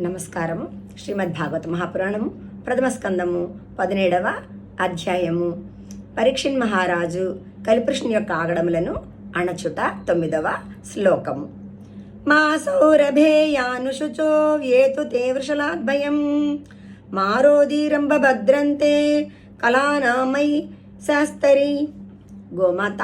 నమస్కారము. శ్రీమద్ భాగవత మహాపురాణము ప్రథమ స్కందము 17వ అధ్యాయము. పరీక్షిన్ మహారాజు కలిపురుషుని యొక్క ఆగడములను అణచుట 9వ శ్లోకము. మా సౌరభేయానుషుచో ఏతు తే వృషలాద్భయం మారోదీరంబ భద్రంతే కళానామై శాస్తరి. గోమాత,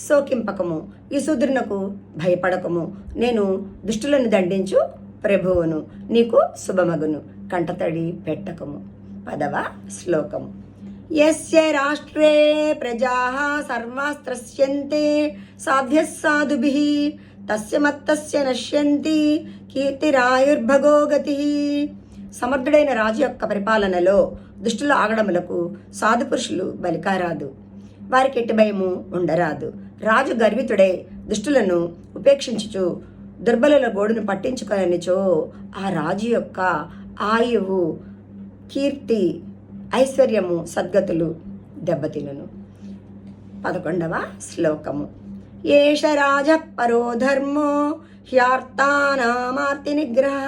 శోకింపకము, ఈ శూద్రునకు భయపడకము. నేను దుష్టులను దండించు ప్రభువును, నీకు శుభమగును. కంటతడి పెట్టకము. 10వ శ్లోకము. యస్య రాష్ట్రే ప్రజాః సర్వాస్త్రస్యంతే సాధ్యః సాధుభిః తస్య మత్తస్య నశ్యంతి కీర్తిరాయుర్భగో గతిః. సమర్థుడైన రాజు యొక్క పరిపాలనలో దుష్టుల ఆగడములకు సాధుపురుషులు బలికారాదు, వారికి ఎట్టి భయము ఉండరాదు. రాజు గర్వితుడై దుష్టులను ఉపేక్షించుచు దుర్బలుల గోడును పట్టించుకొననిచో ఆ రాజు యొక్క ఆయువు, కీర్తి, ఐశ్వర్యము, సద్గతులు దెబ్బతినును. 11వ శ్లోకము. ఏష రాజ పరో ధర్మో హ్యార్తానామార్తి నిగ్రహ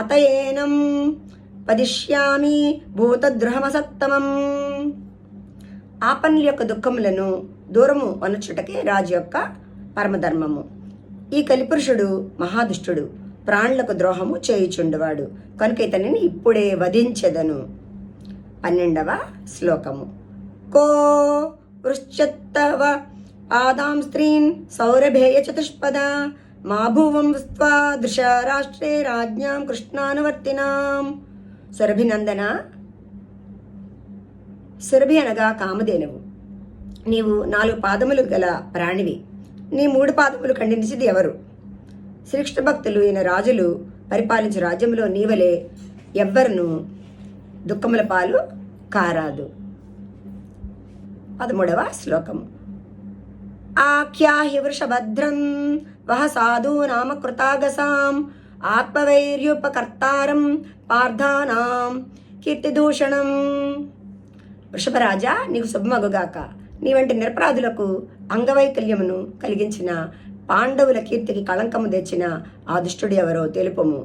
అతయేనం వదిష్యామి భూతద్రుహమసత్తమం. ఆపన్నుల యొక్క దుఃఖములను దూరము అనచుటకే రాజు యొక్క పరమధర్మము. ఈ కలిపురుషుడు మహాదుష్టుడు, ప్రాణులకు ద్రోహము చేయుచుండువాడు, కనుక ఇతనిని ఇప్పుడే వధించెదను. 12వ శ్లోకము. కో వృశ్చత్తవ ఆదాం స్త్రీన్ సౌరభేయ చతుష్పద మా భువం స్త్వా దృశ రాష్ట్రే రాజ్ఞాం కృష్ణానువర్తినాం. సురభినందన, సురభి అనగా కామధేనువు. నీవు 4 పాదములు గల ప్రాణివి. నీ 3 పాదములు ఖండించేది ఎవరు? శ్రీకృష్ణ భక్తులు అయిన రాజులు పరిపాలించే రాజ్యంలో నీవలే ఎవ్వరును దుఃఖముల పాలు కారాదు. 13వ శ్లోకము. ఆఖ్యాహి వృషభద్రం వహ సాధు నామ కృతాగసాం ఆత్మవైర్యుపకర్తారం పార్థానాం కీర్తిదూషణం. వృషభరాజా, నీకు శుభమగుగాక. నీ వంటి నిరపరాధులకు అంగవైకల్యమును కలిగించిన, పాండవుల కీర్తికి కళంకము తెచ్చిన ఆ దుష్టుడు ఎవరో తెలుపము.